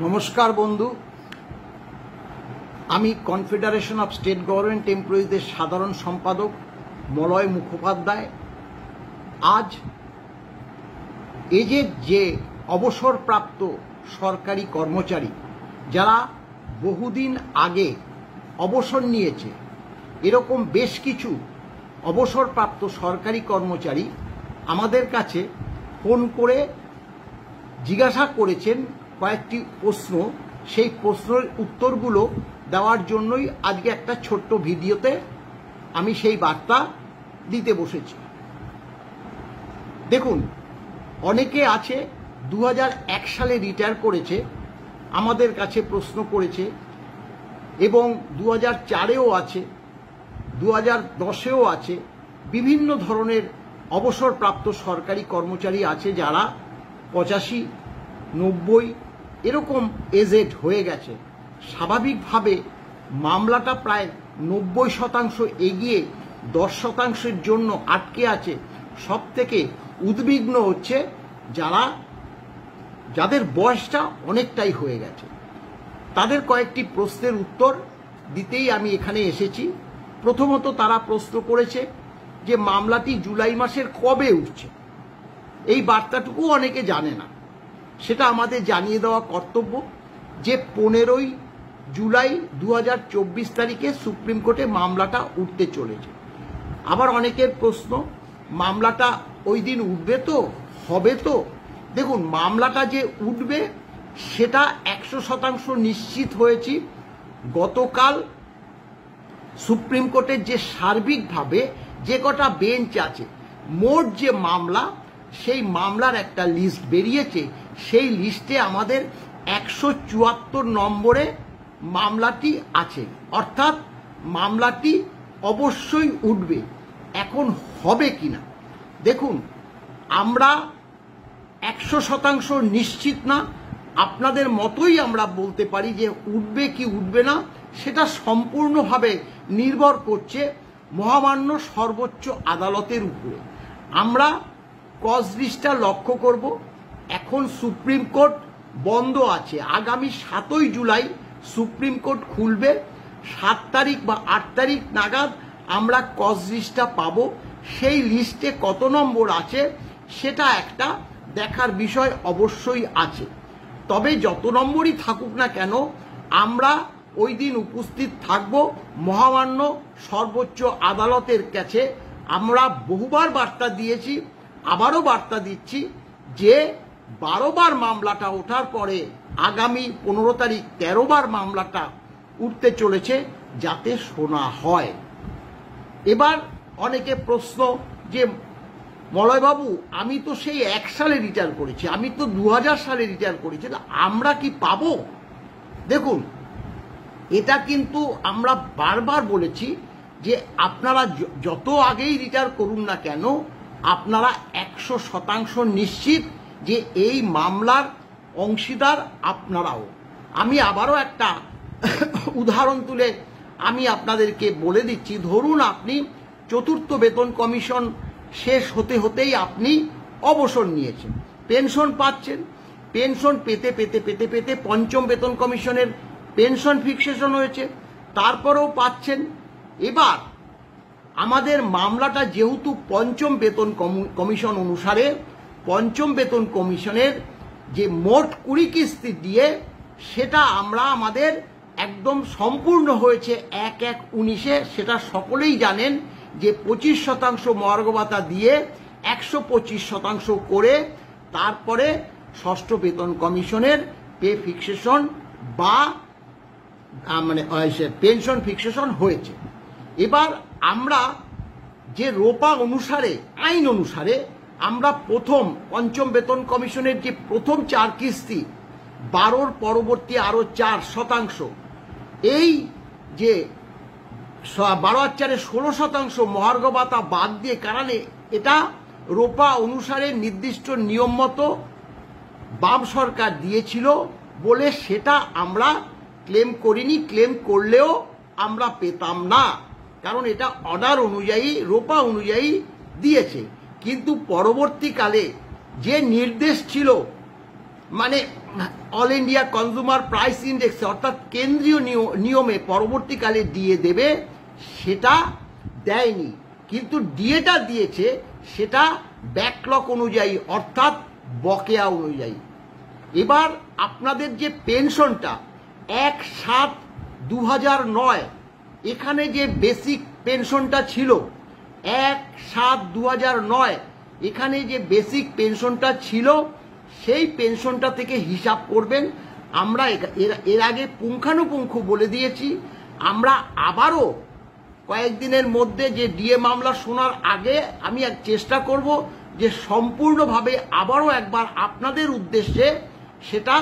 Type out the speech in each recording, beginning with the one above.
নমস্কার বন্ধু, আমি কনফেডারেশন অফ স্টেট গভর্নমেন্ট এমপ্লয়িজদের সাধারণ সম্পাদক মলয় মুখোপাধ্যায়। আজ এজের যে অবসরপ্রাপ্ত সরকারি কর্মচারী যারা বহুদিন আগে অবসর নিয়েছে, এরকম বেশ কিছু অবসরপ্রাপ্ত সরকারি কর্মচারী আমাদের কাছে ফোন করে জিজ্ঞাসা করেছেন কয়েকটি প্রশ্ন। সেই প্রশ্নের উত্তরগুলো দেওয়ার জন্যই আজকে একটা ছোট্ট ভিডিওতে আমি সেই বার্তা দিতে বসেছি। দেখুন, অনেকে আছে 2001 সালে রিটায়ার করেছে, আমাদের কাছে প্রশ্ন করেছে, এবং 2004-এও আছে, 2010-এও আছে। বিভিন্ন ধরনের অবসরপ্রাপ্ত সরকারি কর্মচারী আছে যারা 85, 90 এরকম এজেড হয়ে গেছে। স্বাভাবিকভাবে মামলাটা প্রায় 90% এগিয়ে 10%-এর জন্য আটকে আছে। সব থেকে উদ্বিগ্ন হচ্ছে যাদের বয়সটা অনেকটাই হয়ে গেছে। তাদের কয়েকটি প্রশ্নের উত্তর দিতেই আমি এখানে এসেছি। প্রথমত তারা প্রশ্ন করেছে যে মামলাটি জুলাই মাসের কবে উঠছে। এই বার্তাটুকু অনেকে জানে না, সেটা আমাদের জানিয়ে দেওয়া কর্তব্য যে 15ই জুলাই 2024 তারিখে সুপ্রিম কোর্টে মামলাটা উঠতে চলেছে। আবার অনেকের প্রশ্ন, মামলাটা ওই দিন উঠবে তো, হবে তো? দেখুন, মামলাটা যে উঠবে সেটা 100% নিশ্চিত হয়েছি। গতকাল সুপ্রিম কোর্টের যে সার্বিকভাবে যে কটা বেঞ্চ আছে, মোট যে মামলা, সেই মামলার একটা লিস্ট বেরিয়েছে। সেই লিস্টে আমাদের 174 নম্বরে মামলাটি আছে, অর্থাৎ মামলাটি অবশ্যই উঠবে। এখন হবে কিনা, দেখুন, আমরা 100% নিশ্চিত না। আপনাদের মতোই আমরা বলতে পারি যে উঠবে কি উঠবে না, সেটা সম্পূর্ণভাবে নির্ভর করছে মহামান্য সর্বোচ্চ আদালতের উপরে। আমরা কজ লিস্টটা লক্ষ্য করব। এখন সুপ্রিম কোর্ট বন্ধ আছে। আগামী 7ই জুলাই সুপ্রিম কোর্ট খুলবে। 7 তারিখ বা 8 তারিখ নাগাদ আমরা কজ লিস্টটা পাবো। সেই লিস্টে কত নম্বর আছে সেটা একটা দেখার বিষয় অবশ্যই আছে। তবে যত নম্বরই থাকুক না কেন, আমরা ওই দিন উপস্থিত থাকব মহামান্য সর্বোচ্চ আদালতের কাছে। আমরা বহুবার বার্তা দিয়েছি, আবারও বার্তা দিচ্ছি যে 12 বার মামলাটা ওঠার পরে আগামী 15 তারিখ 13 বার মামলাটা উঠতে চলেছে, যাতে শোনা হয়। এবার অনেকে প্রশ্ন যে মলয়বাবু, আমি তো সেই 1 সালে রিটায়ার করেছি, আমি তো 2000 সালে রিটায়ার করেছি, আমরা কি পাবো? দেখুন, এটা কিন্তু আমরা বারবার বলেছি যে আপনারা যত আগেই রিটায়ার করুন না কেন, আপনারা 100% নিশ্চিত যে এই মামলার অংশীদার আপনারাও। আমি আবারও একটা উদাহরণ তুলে আমি আপনাদেরকে বলে দিচ্ছি। ধরুন আপনি 4র্থ বেতন কমিশন শেষ হতে হতেই আপনি অবসর নিয়েছেন, পেনশন পাচ্ছেন। পেনশন পেতে পেতে পেতে পেতে 5ম বেতন কমিশনের পেনশন ফিক্সেশন হয়েছে, তারপরেও পাচ্ছেন। এবার আমাদের মামলাটা যেহেতু 5ম বেতন কমিশন অনুসারে, 5ম বেতন কমিশনের যে মোট 20 কিস্তি দিয়ে, সেটা আমাদের একদম সম্পূর্ণ হয়েছে 1/1/19-এ। সেটা সকলেই জানেন যে 25% মহার্ঘ ভাতা দিয়ে 125% করে তারপরে 6ষ্ঠ বেতন কমিশনের পে ফিক্সেশন বা পেনশন ফিক্সেশন হয়েছে। এবার আমরা যে রোপা অনুসারে, আইন অনুসারে আমরা 5ম বেতন কমিশনের যে প্রথম 4 কিস্তি 12-র পরবর্তী আরো 4%, এই যে 12 আর 4-এ 16% মহার্ঘ ভাতা বাদ দিয়ে, কারণে এটা রোপা অনুসারে নির্দিষ্ট নিয়ম মতো বাম সরকার দিয়েছিল বলে সেটা আমরা ক্লেম করিনি। ক্লেম করলেও আমরা পেতাম না, কারণ এটা অর্ডার অনুযায়ী, রোপা অনুযায়ী দিয়েছে। কিন্তু পরবর্তীকালে যে নির্দেশ ছিল মানে অল ইন্ডিয়া কনজিউমার প্রাইস ইন্ডেক্সে অর্থাৎ কেন্দ্রীয় নিয়মে পরবর্তীকালে ডিএ দেবে, সেটা দেয়নি। কিন্তু ডিএটা দিয়েছে সেটা ব্যাকলগ অনুযায়ী অর্থাৎ বকেয়া অনুযায়ী। এবার আপনাদের যে পেনশনটা 1/7/2009 এখানে যে বেসিক পেনশনটা ছিল 1/7/2009 এখানে যে বেসিক পেনশনটা ছিল সেই পেনশনটা থেকে হিসাব করবেন। আমরা এর আগে পুঙ্খানুপুঙ্খ বলে দিয়েছি। আমরা আবারও কয়েকদিনের মধ্যে যে ডিএ মামলা শোনার আগে আমি চেষ্টা করব যে সম্পূর্ণভাবে আবারও একবার আপনাদের উদ্দেশ্যে সেটা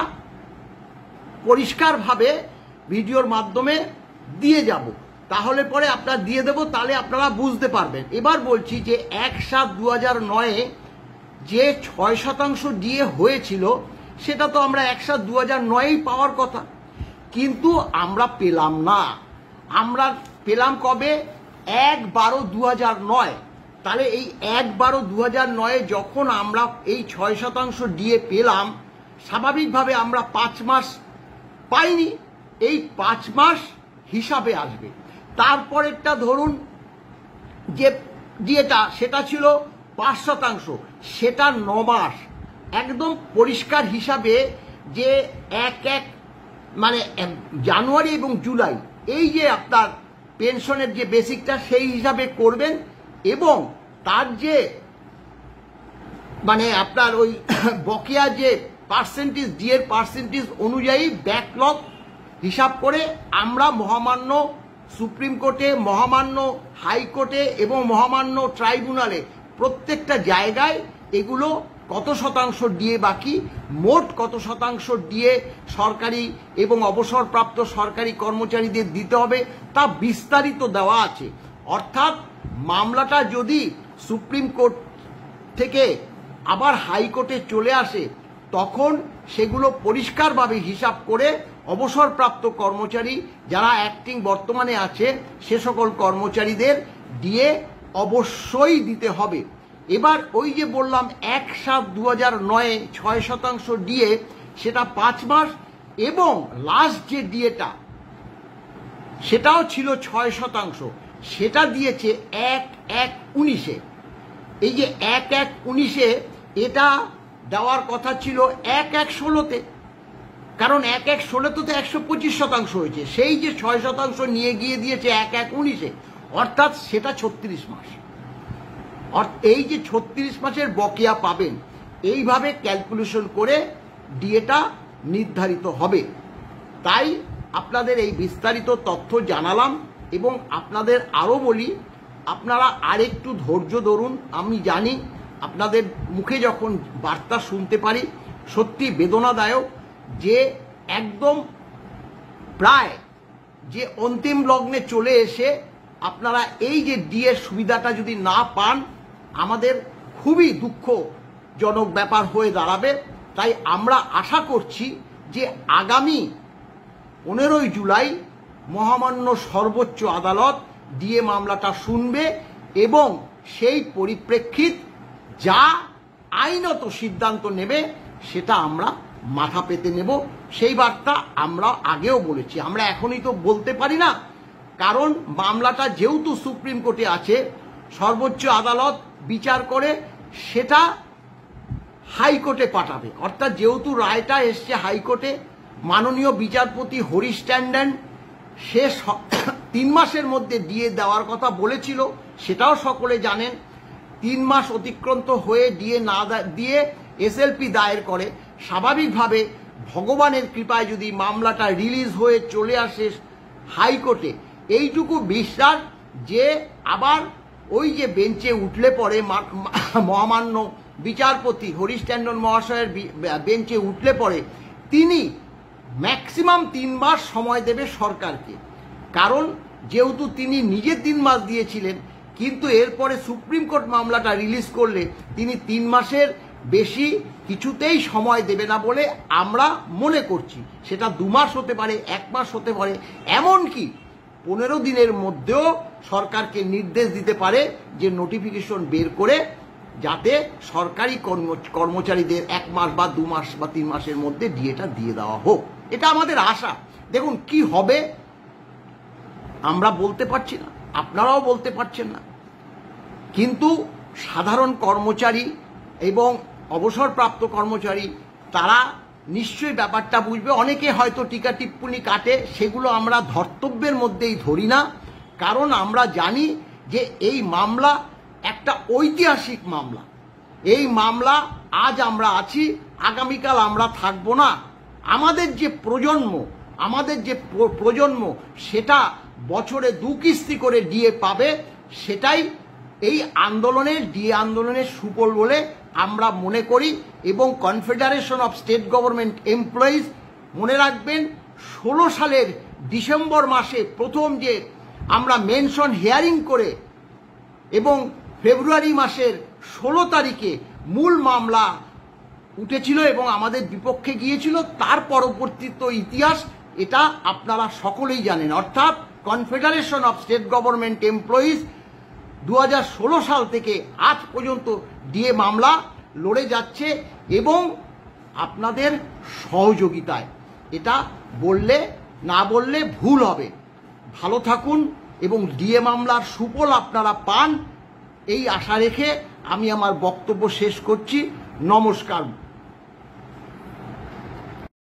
পরিষ্কারভাবে ভিডিওর মাধ্যমে দিয়ে যাব। তাহলে পরে আপনারা দিয়ে দেব, তাহলে আপনারা বুঝতে পারবেন। এবার বলছি যে 1/7/2009 যে 6% ডিএ হয়েছিল সেটা তো আমরা 1/7/2009 পাওয়ার কথা, কিন্তু আমরা পেলাম না। আমরা পেলাম কবে? 1/12/2009। তাহলে এই 1/12/2009 যখন আমরা এই 6% ডিএ পেলাম, স্বাভাবিকভাবে আমরা 5 মাস পাইনি। এই 5 মাস হিসাবে আসবে। তারপরেরটা ধরুন যে ডিএটা সেটা ছিল 5%, সেটা 9 মাস। একদম পরিষ্কার হিসাবে যে 1 মানে জানুয়ারি এবং জুলাই এই যে আপনার পেনশনের যে বেসিকটা সেই হিসাবে করবেন, এবং তার যে মানে আপনার ওই বকেয়া যে পার্সেন্টেজ ডিএর পার্সেন্টেজ অনুযায়ী ব্যাকলগ হিসাব করে আমরা মহামান্য সুপ্রিম কোর্টে, মহামান্য হাইকোর্টে এবং মহামান্য ট্রাইব্যুনালে প্রত্যেকটা জায়গায় এগুলো কত শতাংশ ডিএ বাকি, মোট কত শতাংশ ডিএ সরকারি এবং অবসরপ্রাপ্ত সরকারি কর্মচারীদের দিতে হবে তা বিস্তারিত দেওয়া আছে। অর্থাৎ মামলাটা যদি সুপ্রিম কোর্ট থেকে আবার হাইকোর্টে চলে আসে তখন সেগুলো পরিষ্কারভাবে হিসাব করে অবসরপ্রাপ্ত কর্মচারী যারা অ্যাক্টিং বর্তমানে আছে সে সকল কর্মচারীদের ডিএ অবশ্যই দিতে হবে। এবার ওই যে বললাম 1/7/2009 6% ডিএ সেটা 5 মাস, এবং লাস্ট যে ডিএটা সেটাও ছিল 6%, সেটা দিয়েছে 1/1/19। এই যে 1/1/19 এটা দেওয়ার কথা ছিল 1/1/16-তে, কারণ 1/1/16 তো 125% হয়েছে। সেই যে 6% নিয়ে গিয়ে দিয়েছে 1/1/19-এ, অর্থাৎ সেটা 36 মাস। এই যে 36 মাসের বকেয়া পাবেন, এইভাবে ক্যালকুলেশন করে ডিএটা নির্ধারিত হবে। তাই আপনাদের এই বিস্তারিত তথ্য জানালাম, এবং আপনাদের আরও বলি আপনারা আরেকটু ধৈর্য ধরুন। আমি জানি আপনাদের মুখে যখন বার্তা শুনতে পারি সত্যি বেদনাদায়ক, যে একদম প্রায় যে অন্তিম লগ্নে চলে এসে আপনারা এই যে ডিএর সুবিধাটা যদি না পান আমাদের খুবই দুঃখজনক ব্যাপার হয়ে দাঁড়াবে। তাই আমরা আশা করছি যে আগামী 15ই জুলাই মহামান্য সর্বোচ্চ আদালত ডিএ মামলাটা শুনবে, এবং সেই পরিপ্রেক্ষিত যা আইনত সিদ্ধান্ত নেবে সেটা আমরা মাথা পেতে নেব। সেই বার্তা আমরা আগেও বলেছি, আমরা এখনই তো বলতে পারি না, কারণ মামলাটা যেহেতু সুপ্রিম কোর্টে আছে, সর্বোচ্চ আদালত বিচার করে সেটা হাইকোর্টে পাঠাবে। অর্থাৎ যেহেতু রায়টা এসছে হাইকোর্টে, মাননীয় বিচারপতি হরিশ ট্যান্ডন সে 3 মাসের মধ্যে ডিএ দেওয়ার কথা বলেছিল, সেটাও সকলে জানেন। 3 মাস অতিক্রান্ত হয়ে ডিএ না দিয়ে এসএলপি দায়ের করে। স্বাভাবিকভাবে ভগবানের কৃপায় যদি মামলাটা রিলিজ হয়ে চলে আসে হাইকোর্টে, এইটুকু বিশ্বাস যে আবার ওই যে বেঞ্চে উঠলে পরে মহামান্য বিচারপতি হরিশ ট্যান্ডন মহাশয়ের বেঞ্চে উঠলে পরে তিনি ম্যাক্সিমাম 3 মাস সময় দেবে সরকারকে। কারণ যেহেতু তিনি নিজে 3 মাস দিয়েছিলেন, কিন্তু এরপরে সুপ্রিম কোর্ট মামলাটা রিলিজ করলে তিনি 3 মাসের বেশি কিছুতেই সময় দেবে না বলে আমরা মনে করছি। সেটা 2 মাস হতে পারে, 1 মাস হতে পারে, এমনকি 15 দিনের মধ্যেও সরকারকে নির্দেশ দিতে পারে যে নোটিফিকেশন বের করে যাতে সরকারি কর্মচারীদের 1 মাস বা 2 মাস বা 3 মাসের মধ্যে ডিএটা দিয়ে দেওয়া হোক। এটা আমাদের আশা। দেখুন কি হবে আমরা বলতে পারছি না, আপনারাও বলতে পারছেন না, কিন্তু সাধারণ কর্মচারী এবং অবসরপ্রাপ্ত কর্মচারী তারা নিশ্চয়ই ব্যাপারটা বুঝবে। অনেকে হয়তো টিকা টিপ্পনি কাটে, সেগুলো আমরা ধর্তব্যের মধ্যেই ধরি না, কারণ আমরা জানি যে এই মামলা একটা ঐতিহাসিক মামলা। এই মামলা আজ আমরা আছি, আগামীকাল আমরা থাকবো না। আমাদের যে প্রজন্ম সেটা বছরে 2 কিস্তি করে ডিএ পাবে, সেটাই এই আন্দোলনের ডিএ আন্দোলনের সুফল বলে আমরা মনে করি। এবং confederation of state government employees মনে রাখবেন 16 সালের ডিসেম্বর মাসে প্রথম যে আমরা মেনশন হিয়ারিং করে এবং ফেব্রুয়ারি মাসের 16 তারিখে মূল মামলা উঠেছিল এবং আমাদের বিপক্ষে গিয়েছিল, তার পরবর্তীত ইতিহাস এটা আপনারা সকলেই জানেন। অর্থাৎ confederation of state government employees 2016 সাল থেকে আজ পর্যন্ত ডিএ মামলা লড়ে যাচ্ছে এবং আপনাদের সহযোগিতায়। এটা না বললে ভুল হবে। ভালো থাকুন এবং ডিএ মামলার সুফল আপনারা পান, এই আশা রেখে আমি আমার বক্তব্য শেষ করছি। নমস্কার।